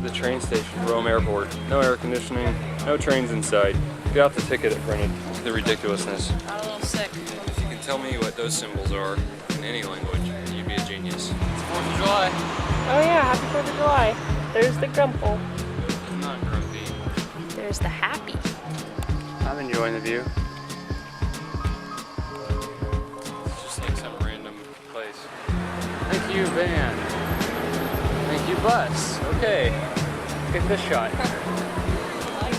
The train station, Rome Airport. No air conditioning, no trains inside. Get out the ticket it printed. The ridiculousness. Got a little sick. If you can tell me what those symbols are in any language, you'd be a genius. It's 4th of July. Oh yeah, happy 4th of July. There's the grumple. I'm not grumpy. There's the happy. I'm enjoying the view. It's just like some random place. Thank you, van. Thank you, bus. Okay. Get this shot.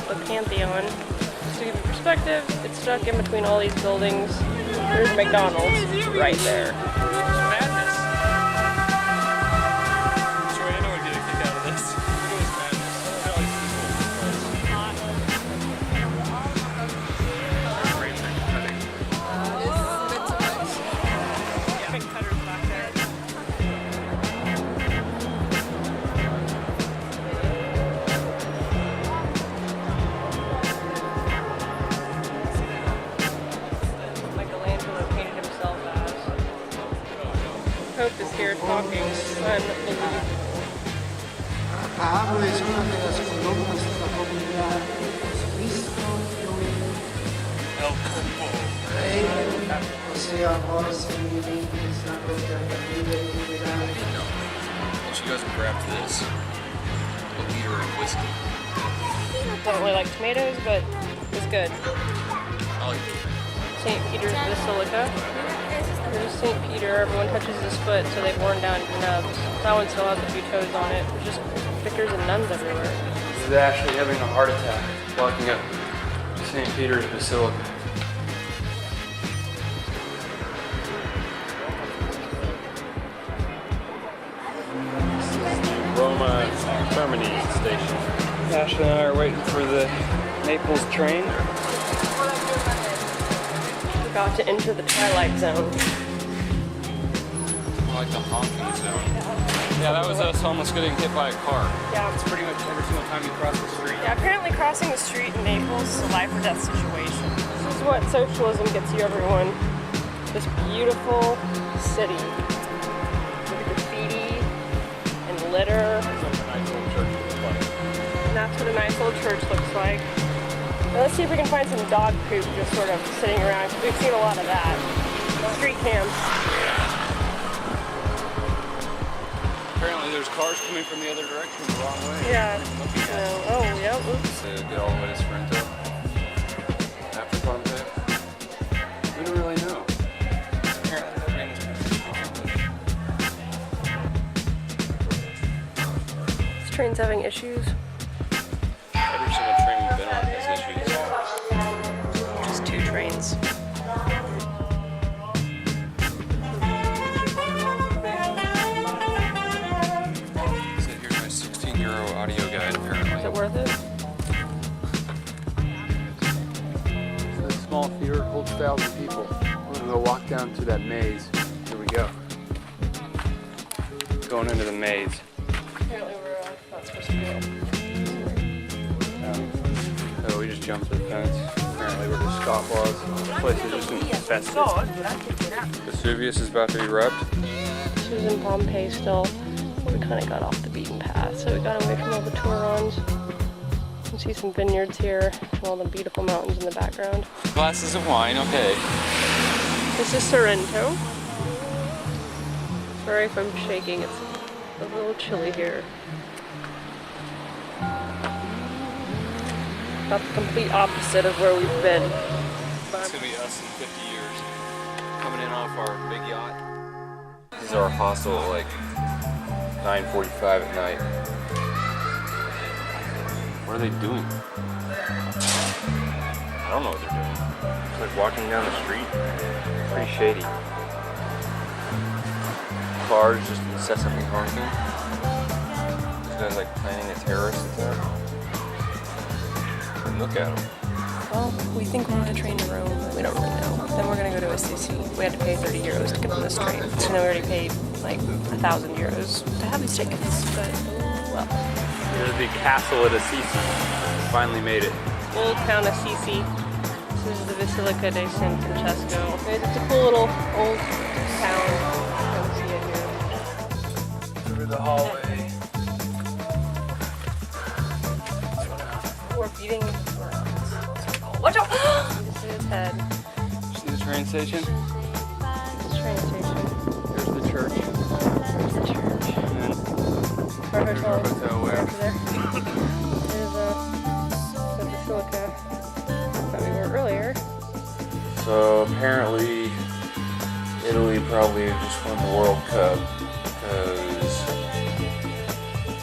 The Pantheon. Just to give you perspective, it's stuck in between all these buildings. There's McDonald's right there. Madness. Troy, I know I'd get a kick out of this. It was madness. I like Big cutters back there. Michelangelo painted himself as. Pope is here talking unbelievable. Pablo es una de las columnas de la comunidad Jesucristo y Rey, o sea, amor sin límites, la contemplativa y liberal. Well, she goes and grabs this. A liter of whiskey. Don't really like tomatoes, but it's good. I like it. St. Peter's Basilica. There's St. Peter. Everyone touches his foot, so they've worn down nubs. That one still has a few toes on it. There's just vicars and nuns everywhere. This is actually having a heart attack walking up St. Peter's Basilica. Roma Termini station. Ashley and I are waiting for the Naples train. About to enter the twilight zone. I like the honking zone. Yeah, that was us almost getting hit by a car. Yeah. It's pretty much every single time you cross the street. Yeah, apparently crossing the street in Naples is a life or death situation. This is what socialism gets you, everyone. This beautiful city with graffiti and litter. And that's what a nice old church looks like. Now let's see if we can find some dog poop just sort of sitting around, because we've seen a lot of that. Street cam. Apparently there's cars coming from the other direction the wrong way. Yeah. Oh, yeah. Oops. To get all the way to Sorrento after Pompeii? We don't really know. Apparently the train is This train's having issues. every single train we've been on has issues. Just 2 trains. So here's my 16-euro audio guide apparently. Is it worth it? The small theater holds 1,000 people. We're gonna go walk down to that maze. Here we go. Going into the maze. Apparently we're not supposed to go. So we just jumped the fence. Apparently we're just scofflaws. This place is just infested. Vesuvius is about to erupt. This is in Pompeii still. We kind of got off the beaten path, so we got away from all the tour runs. You can see some vineyards here and all the beautiful mountains in the background. Glasses of wine, okay. This is Sorrento. Sorry if I'm shaking, it's a little chilly here. About the complete opposite of where we've been. It's gonna be us in 50 years. Coming in off our big yacht. This is our hostel at like 9:45 at night. What are they doing? I don't know what they're doing. It's like walking down the street. Pretty shady. Cars just incessantly honking. This guy's like planning a terrorist attack. Look at them. Well, we think we're on a train to Rome, but we don't really know. Then we're gonna go to USDC. We had to pay 30 euros to get on this train. So now we already paid like 1,000 euros to have these tickets, but well. Here's the castle at Assisi. Finally made it. Old town Assisi. This is the Basilica di San Francesco. It's a cool little old town. You can see it here. Through the hallway. We're beating around. Watch out! This is his head. See the train station? This train station. There's the church. There's the church. And then Our there's hotel. our hotel way Over up. there. There's the Basilica that we were earlier. So apparently Italy probably just won the World Cup because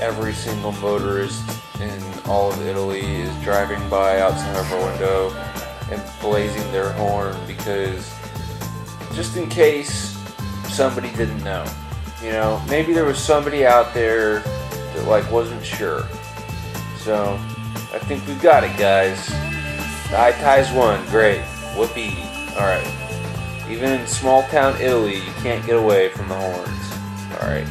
every single motorist in all of Italy is driving by outside of our window and blazing their horn because just in case somebody didn't know. You know, maybe there was somebody out there that like wasn't sure. So I think we've got it, guys. The high ties won. Great. Whoopee. Alright. Even in small town Italy, you can't get away from the horns. Alright.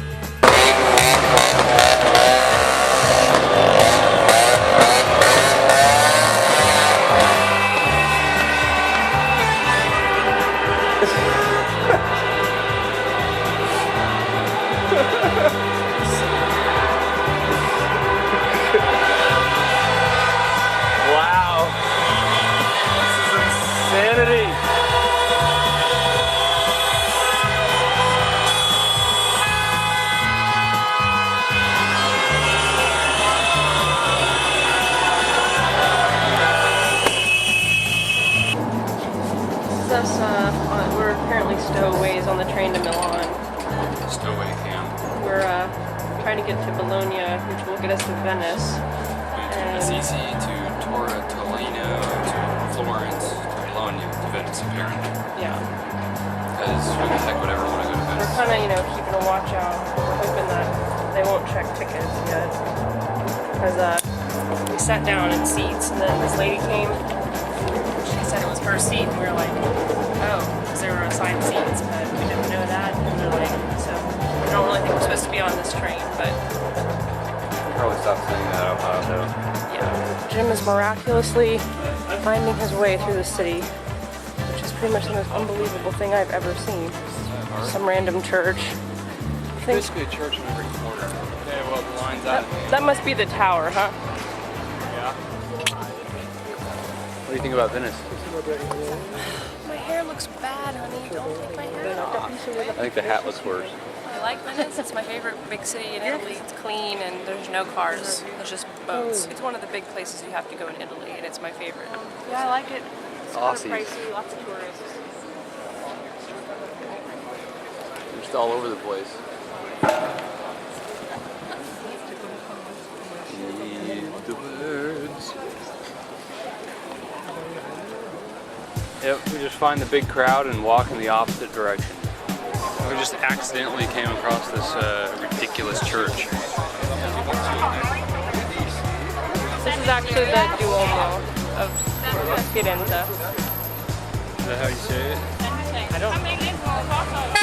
Wow. This is insanity. This is us, we're apparently stowaways on the train to Milan. Stowaway camp. We're trying to get to Bologna, which will get us to Venice. And Assisi to Torre Tolino to Florence to Bologna to Venice apparently. yeah, Because we can take whatever we want to go to we're Venice. kind of, keeping a watch out. We're hoping that they won't check tickets yet. Because we sat down in seats, and then this lady came. She said it was her seat, and we were like, oh, because they were assigned seats, but we didn't know that. And they're like, so I don't really think we're supposed to be on this train, but Probably stop saying that out loud though. yeah. Jim is miraculously finding his way through the city, which is pretty much the most unbelievable thing I've ever seen. Some random church. I think Basically a church in every corner. Okay, well the line's out. that must be the tower, huh? Yeah. What do you think about Venice? My hair looks bad, honey. Don't take my hair off. I think the hat looks worse. I like Venice. It's my favorite big city in Italy. It's clean and there's no cars. There's just boats. It's one of the big places you have to go in Italy, and it's my favorite. Yeah, I like it. It's kind of Aussies. pricey. Lots of tourists. They're just all over the place. Eat the birds. Yep, we just find the big crowd and walk in the opposite direction. We just accidentally came across this ridiculous church. This is actually the Duomo of Firenze. Is that how you say it? I don't know.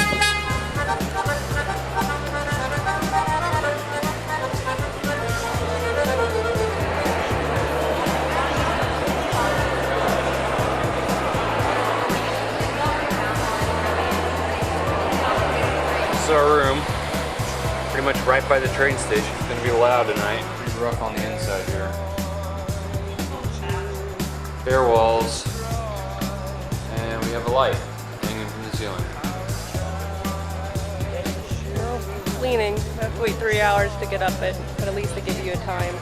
This is our room. Pretty much right by the train station. It's gonna be loud tonight. Pretty rough on the inside here. Bare walls. And we have a light hanging from the ceiling. No cleaning. I have to wait 3 hours to get up it, but at least they give you a time.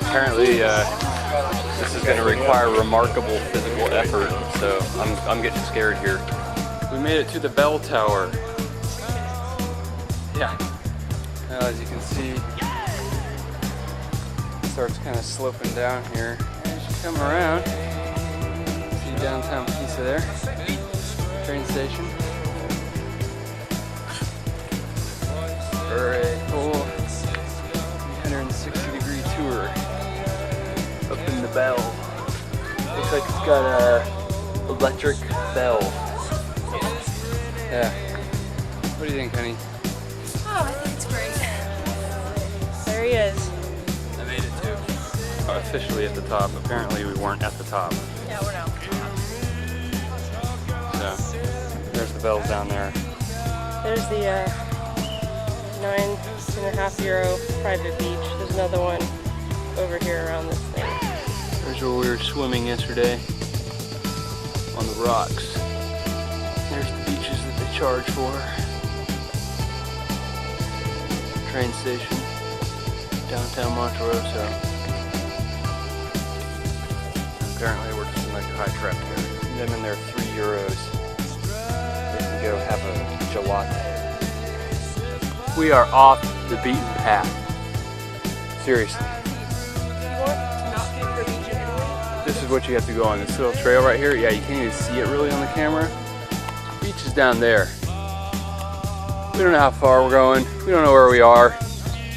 Apparently, this is going to require remarkable physical effort, so I'm getting scared here. We made it to the bell tower. Yeah. Now, as you can see, it starts kind of sloping down here. As you come around, see downtown Pisa there, train station. Very cool 360-degree tour up in the bell. Looks like it's got a electric bell Yeah. What do you think, honey? Oh, I think it's great. There he is. I made it too. Officially at the top. Apparently we weren't at the top. Yeah, we're now. So, there's the bells down there. There's the €9.50 private beach. There's another one over here around this thing. There's where we were swimming yesterday. On the rocks. There's the beaches that they charge for. Train station. Downtown Monterosso. Apparently we're just in like a high trap here. Them in their €3. They can go have a gelato. We are off the beaten path. Seriously. You want to not pay for a beach in Italy? This is what you have to go on. This little trail right here. Yeah, you can't even see it really on the camera. Beach is down there. We don't know how far we're going. We don't know where we are.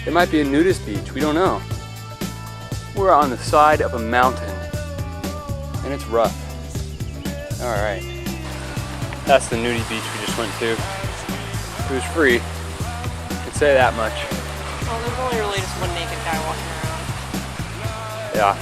It might be a nudist beach. We don't know. We're on the side of a mountain. And it's rough. Alright. That's the nudie beach we just went to. It was free. Could say that much. Well, there's only really just one naked guy walking around. Yeah.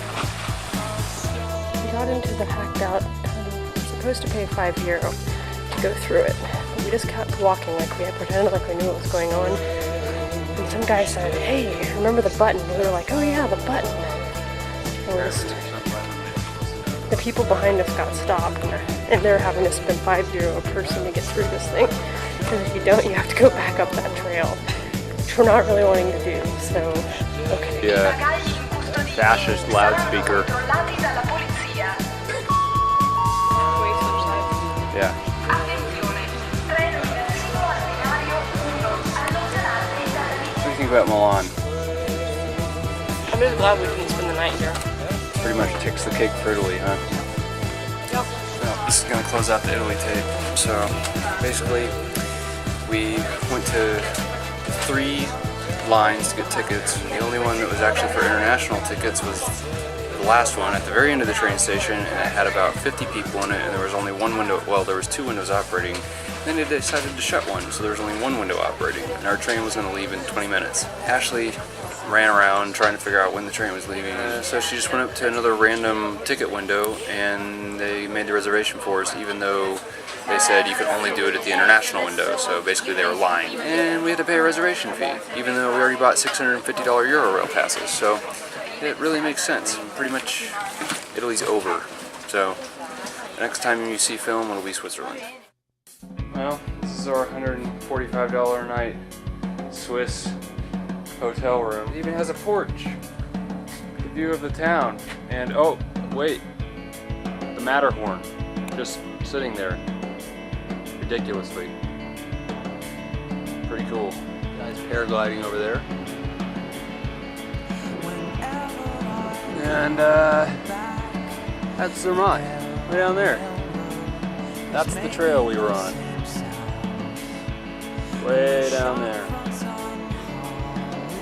We got into the hacked out tunnel. We're supposed to pay €5 to go through it. But we just kept walking like we had pretended like we knew what was going on. And some guy said, "Hey, remember the button?" And we were like, "Oh yeah, the button." And we just, the people behind us got stopped and they're having to spend €5 a person to get through this thing. Because if you don't, you have to go back up that trail, which we're not really wanting to do, so, okay. Yeah. Fascist loudspeaker. Yeah. What do you think about Milan? I'm just glad we couldn't spend the night here. Pretty much takes the cake for Italy, huh? Yep. Well, this is going to close out the Italy tape. So basically, we went to 3 lines to get tickets. The only one that was actually for international tickets was the last one at the very end of the train station, and it had about 50 people in it, and there was only one window, well, there was 2 windows operating. Then they decided to shut one, so there was only 1 window operating, and our train was going to leave in 20 minutes. Ashley ran around trying to figure out when the train was leaving, so she just went up to another random ticket window, and they made the reservation for us, even though they said you could only do it at the international window, so basically they were lying. And we had to pay a reservation fee, even though we already bought $650 Eurorail passes, so it really makes sense. Pretty much Italy's over, so the next time you see film, it'll be Switzerland. Well, this is our $145 a night Swiss hotel room. It even has a porch, the view of the town, and oh, wait, the Matterhorn, just sitting there, ridiculously. Pretty cool. Guys paragliding over there. And that's Zermatt, way down there. That's the trail we were on. Way down there.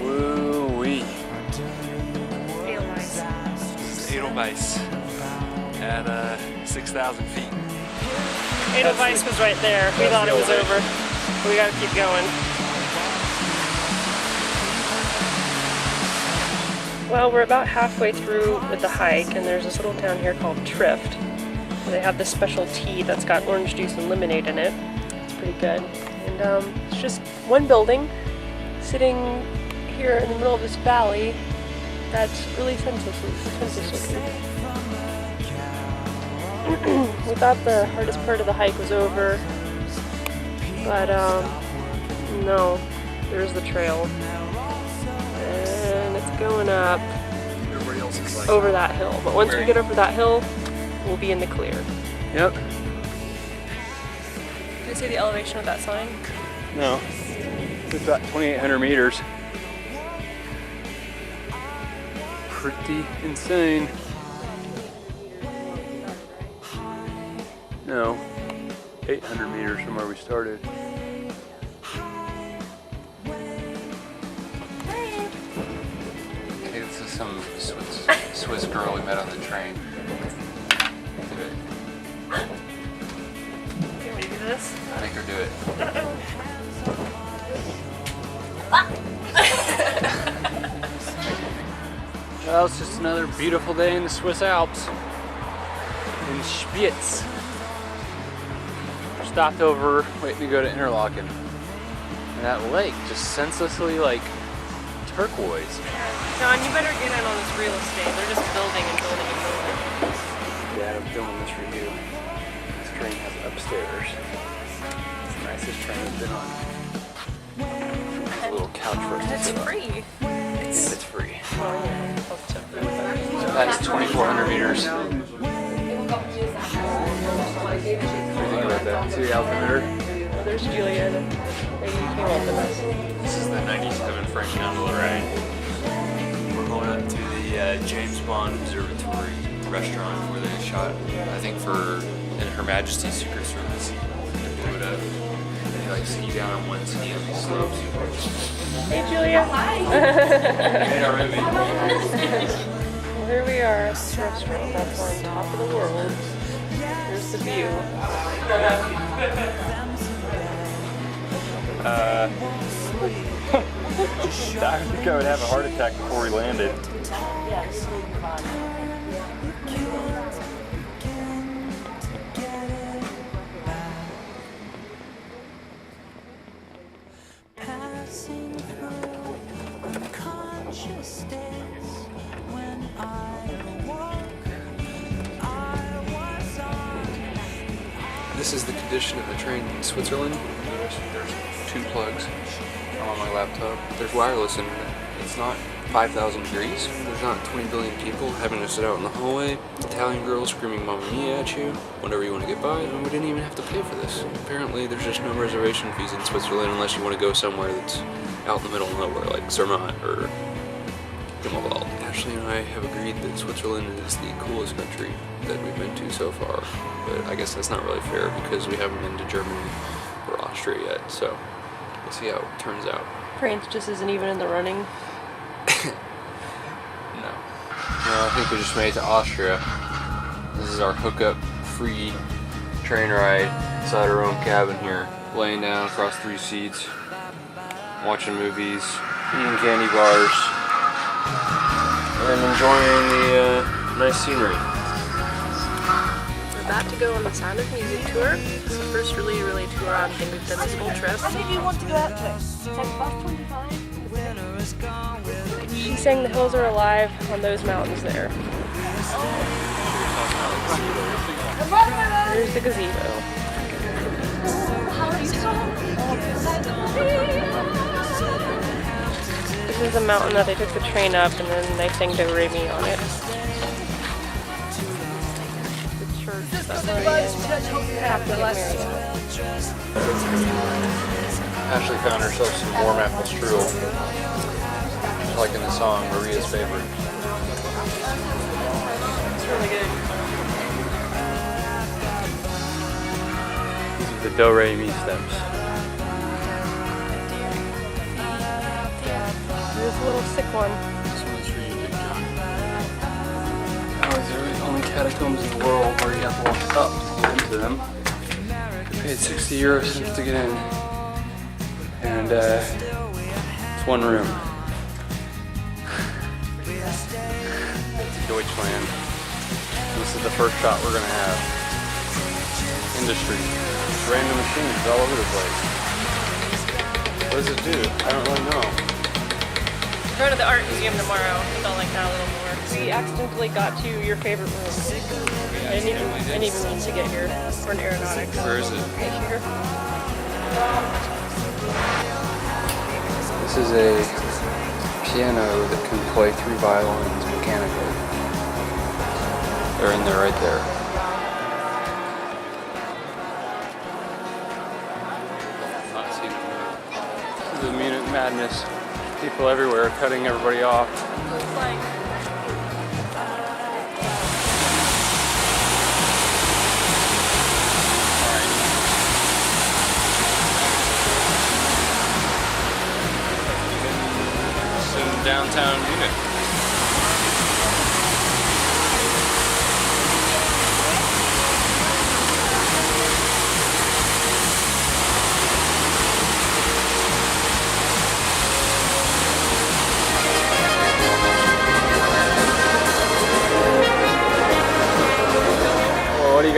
Woo-wee. Edelweiss. This is Edelweiss at 6,000 feet. Edelweiss was right there. We thought it was over. But we gotta keep going. Well, we're about halfway through with the hike, and there's this little town here called Trift. They have this special tea that's got orange juice and lemonade in it. It's pretty good. And it's just one building sitting here in the middle of this valley that's really census looking. We thought the hardest part of the hike was over, but no, there's the trail. And it's going up over that hill. But once we get over that hill, we'll be in the clear. Yep. Can I see the elevation of that sign? No. It's about 2,800 meters. Pretty insane. No. 800 meters from where we started. Okay, this is some Swiss girl we met on the train. Okay, ready to do this? Make her do it. Well, it's just another beautiful day in the Swiss Alps. In Spitz. Stopped over, waiting to go to Interlaken. And that lake just senselessly like turquoise. John, you better get in on this real estate. They're just building and building and building. Yeah, I'm filming this for you. This train has upstairs. It's the nicest train I've been on. There's a little couch for us to It's sit on. free. It's free. Oh, yeah. I'll check that. That's 2,400 meters. What do you think about that? See the altimeter? Oh, there's Julia. Maybe you came up with us. This is the 97 Frank gondola ride. We're going up to the James Bond Observatory restaurant where they shot, I think, for in Her Majesty's Secret Service. They blew it up. They like ski down on one ski on these slopes. Hey, Julia. Made our movie. Well, here we are at this restaurant that's on top of the world. Here's the view. I think I would have a heart attack before we landed. Yes. This is the condition of the train in Switzerland. There's 2 plugs on my laptop. There's wireless internet. It's not 5,000 degrees. There's not 20 billion people having to sit out in the hallway. Italian girls screaming "Mamma Mia" at you whenever you want to get by, and we didn't even have to pay for this. Apparently, there's just no reservation fees in Switzerland unless you want to go somewhere that's out in the middle of nowhere, like Zermatt or Gimmelwald. Ashley and I have agreed that Switzerland is the coolest country that we've been to so far, but I guess that's not really fair because we haven't been to Germany or Austria yet, so we'll see how it turns out. France just isn't even in the running. No. I think we just made it to Austria. This is our hookup free train ride inside our own cabin here. Laying down across 3 seats, watching movies, eating candy bars, and enjoying the nice scenery. We're about to go on the Sound of Music tour. It's the first really tour I think we've done this whole trip. How did you want to go out to? Take bus 25? She sang "The Hills Are Alive" on those mountains there. There's the gazebo. This is a mountain that they took the train up and then they sang "Do Re Mi" on it. The church that we're in, Catholic Mary. Ashley found herself some warm apple strudel. Like in the song, Maria's favorite. It's really good. These are the Do Re Mi steps. There's a little sick one. This one's for you, Big John. Oh, these are the only catacombs in the world where you have to walk up to get into them. I paid 60 euros to get in. And it's 1 room. Deutschland. This is the first shot we're gonna have. Industry. Random machines all over the place. What does it do? I don't really know. Go to the art museum tomorrow. They'll like that a little more. We accidentally got to your favorite room. I didn't even mean to get here. We're in aeronautics. Where is it? Right here. This is a piano that can play 3 violins mechanically. They're in there right there. Not seen them. This is the Munich madness. People everywhere cutting everybody off. Looks like in downtown Munich.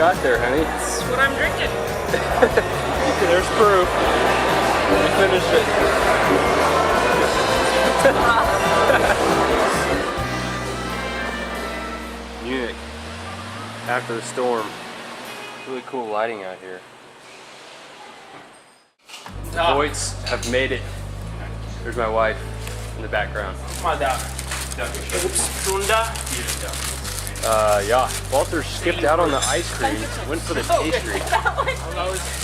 got there, honey? That's what I'm drinking. There's proof. We finished it. Munich. After the storm. Really cool lighting out here. The Voights have made it. There's my wife in the background. Yeah. Walter skipped out on the ice cream, went for the pastry.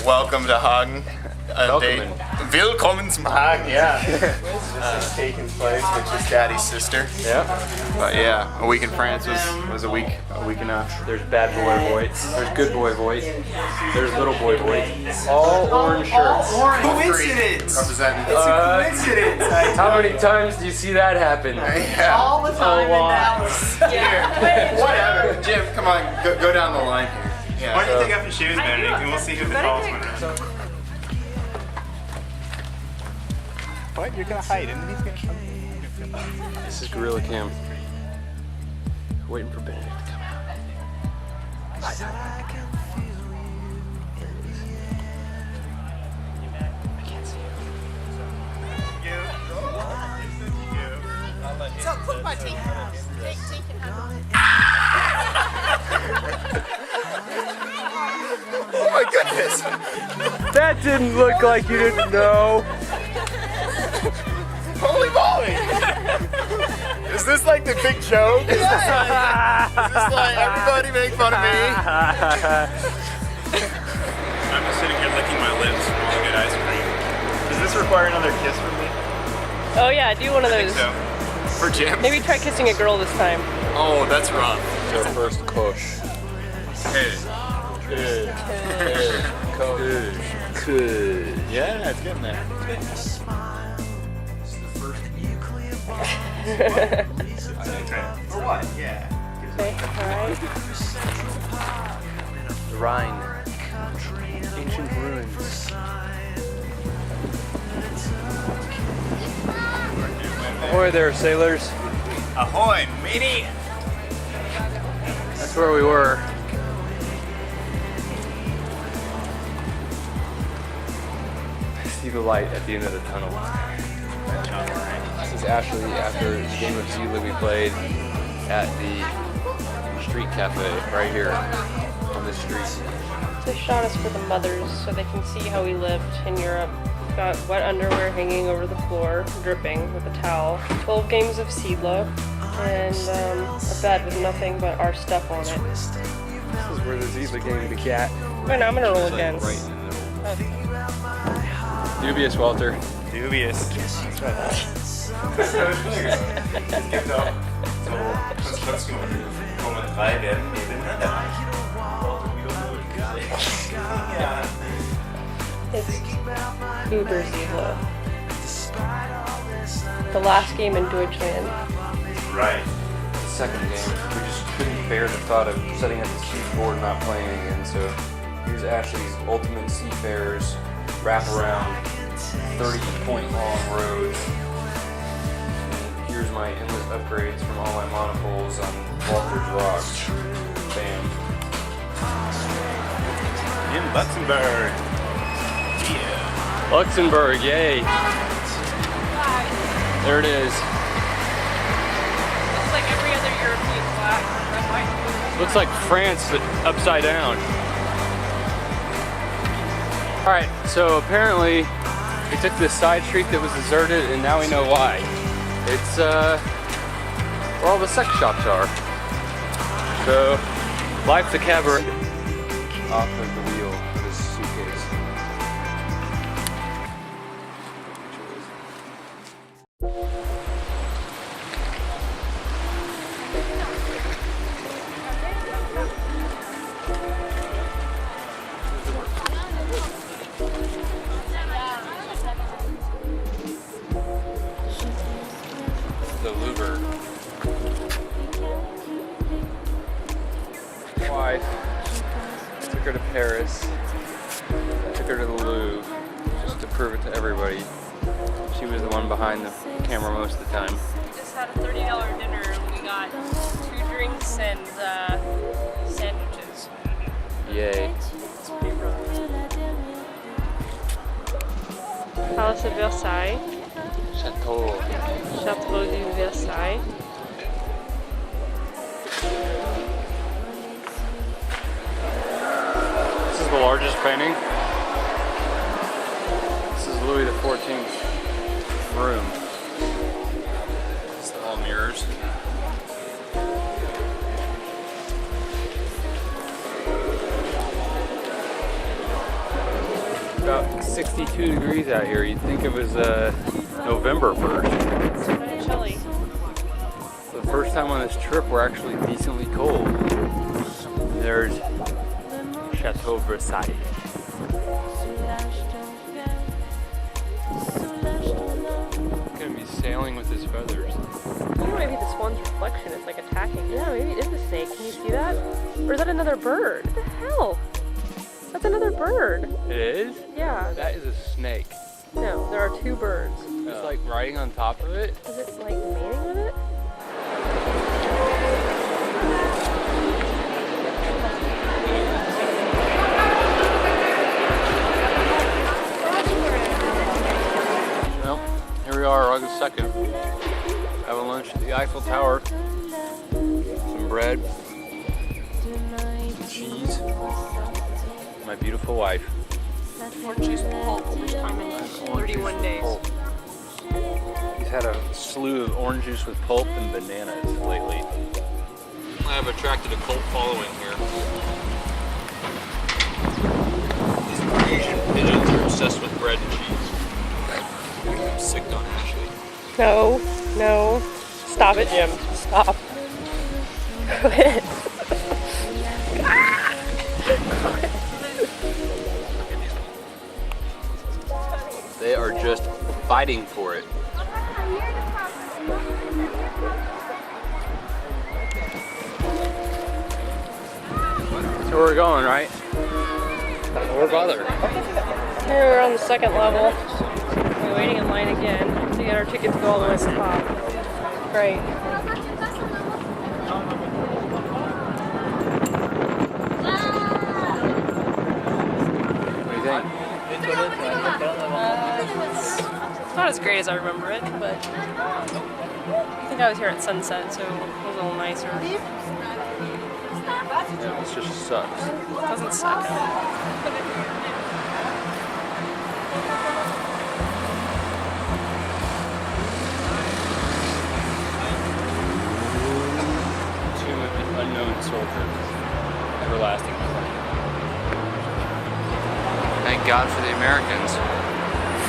Welcome to Hagen. Welcome. Willkommen zum Hagen, yeah. This is taking place with his daddy's sister. Yeah. But yeah, a week in France was a week and a half. There's bad boy Voights. There's good boy Voight. There's little boy Voight. All orange shirts. Coincidence! Representing. It's a coincidence. How many times do you see that happen? Yeah. All the time in Dallas. Whatever. Jim, come on, go down the line here. Yeah. Why don't you take off your shoes, Benedict, and we'll see who the tallest one is. What? You're gonna hide, and then he's gonna come. This is Gorilla Cam. Waiting for Benedict to come out. Hide. There he is. I can't see him. So put my teeth on. Take and have Oh my goodness! That didn't look like you didn't know. Holy moly! Is this like the big joke? Is this like everybody make fun of me? I'm just sitting here licking my lips while I get ice cream. Does this require another kiss from me? Oh yeah, do one of I think those. so. For Jim? Maybe try kissing a girl this time. Oh, that's rough. It's our first kush. Yeah, it's getting there. For what? Yeah. Okay, alright. The Rhine. Ancient ruins. Ahoy there, sailors. Ahoy, matey! That's where we were. I see the light at the end of the tunnel. This is actually after the game of Zula we played at the street cafe right here on this street. They shot us for the mothers so they can see how we lived in Europe. Got wet underwear hanging over the floor, dripping with a towel. 12 games of Seedla, and a bed with nothing but our stuff on it. This is where the Zila game begat. Right now I'm gonna roll again. Right in the middle. Dubious, Walter. Dubious. It's Uber Zebra. The last game in Deutschland. Right. The second game, we just couldn't bear the thought of setting up the keyboard and not playing again, so here's Ashley's Ultimate Seafarers wraparound 30-point long road. And here's my endless upgrades from all my monopoles on Walter's Rocks. Bam. In Luxembourg. Yeah. Luxembourg, yay! There it is. Looks like every other European flag. Looks like France, but upside down. Alright, so apparently we took this side street that was deserted and now we know why. It's where all the sex shops are. So, life the cabaret. Off of the wheel of this suitcase. The Louvre. Wife took her to Paris, took her to the Louvre, just to prove it to everybody. She was the one behind the camera most of the time. We just had a $30 dinner and we got 2 drinks and sandwiches. Yay. Palace of Versailles. Chateau. Chateau de Versailles. This is the largest painting. This is Louis XIV's room. It's all mirrors. About 62 degrees out here. You'd think it was November 1st. It's kind of chilly. For the first time on this trip, we're actually decently cold. There's Chateau Versailles. Gonna be sailing with his feathers. I think maybe the swan's reflection is like attacking. Yeah, maybe it is a snake. Can you see that? Or is that another bird? What the hell? That's another bird. It is? Yeah. That is a snake. No, there are two birds. It's like riding on top of it. Is it like mating with it? Well, here we are, August 2nd. Having lunch at the Eiffel Tower. Some bread. Some cheese. My beautiful wife. Orange juice with pulp. First time in 31 days. He's had a slew of orange juice with pulp and bananas lately. I have attracted a cult following here. These Parisian pigeons are obsessed with bread and cheese. I'm sick on Ashley. No, no. Stop it, Jim. Stop. Quit. They are just fighting for it. So we're going, right? Or bother. Here we're on the second level. We're waiting in line again to get our tickets to go all the way to the top. Great. What do you think? It's not as great as I remember it, but I think I was here at sunset, so it was a little nicer. Yeah, this just sucks. It doesn't suck. Tomb of an unknown soldier. Everlasting flame. Thank God for the Americans. The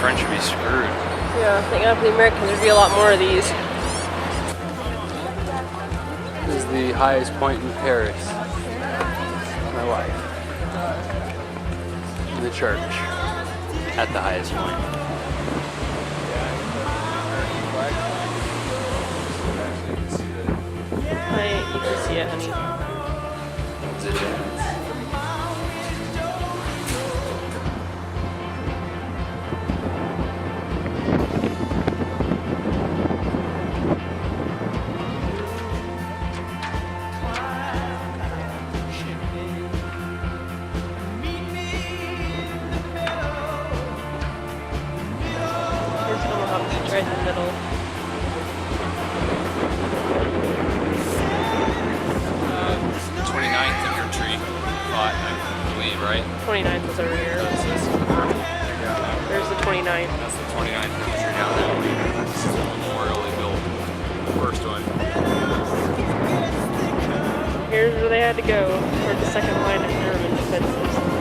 French would be screwed. Yeah, thank God for the Americans. There'd be a lot more of these. This is the highest point in Paris. My wife. In the church. At the highest point. You can see it, honey. Here's Omaha Beach right in the middle. The 29th of your tree plot, I believe, right? 29th was over here. There's the 29th. That's the 29th of your tree down there. This is the memorial they built. The first one. Here's where they had to go for the second line of German defenses.